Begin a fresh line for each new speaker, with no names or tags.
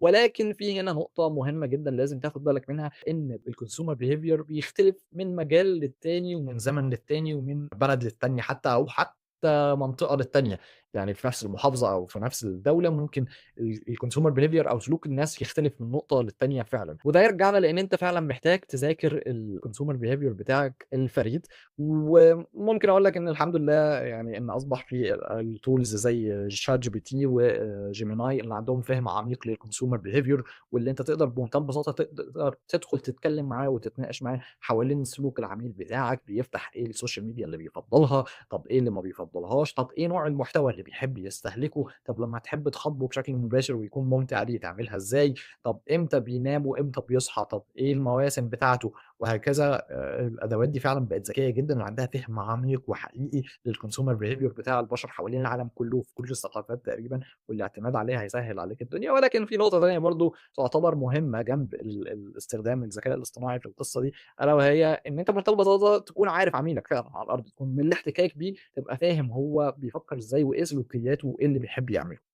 ولكن في هنا نقطة مهمة جدًا لازم تاخد بالك منها، إن الconsumer behavior بيختلف من مجال للتاني ومن زمن للتاني ومن بلد للتانية حتى أو حتى منطقة للتانية، يعني في نفس المحافظة أو في نفس الدولة ممكن الconsumer behavior أو سلوك الناس يختلف من نقطة للتانية فعلًا، وده يرجعنا لإن أنت فعلًا محتاج تذاكر الconsumer behavior بتاعك الفريد، وممكن أقول لك إن الحمد لله يعني إن أصبح في الtools زي ChatGPT وGemini اللي عندهم فهم عميق للconsumer behavior، واللي أنت تقدر بمنتهى البساطة تقدر تدخل تتكلم معاه وتتناقش معاه حوالين سلوك العميل بتاعك، بيفتح إيه السوشيال ميديا اللي بيفضّلها، طب إيه اللي ما بيفضّلهاش، طب إيه نوع المحتوى اللي بيحب يستهلكه، طب لمّا تحب تخاطبه بشكل مباشر ويكون ممتع ليه تعملها إزاي، طب إمتى بينام وإمتى بيصحى، طب إيه المواسم بتاعته، وهكذا. الأدوات دي فعلًا بقت ذكية جدًا وعندها فهم عميق وحقيقي للconsumer behavior بتاع البشر حوالين العالم كله وفي كل الثقافات تقريبًا، والاعتماد عليها هيسهّل عليك الدنيا، ولكن في نقطة تانية برضه تعتبر مهمة جنب استخدام الذكاء الاصطناعي في القصة دي، ألا وهي إن أنت بمنتهى البساطة تكون عارف عميلك فعلًا على الأرض، تكون من الاحتكاك بيه تبقى فاهم هو بيفكّر إزاي وإيه سلوكياته وإيه اللي بيحب يعمله.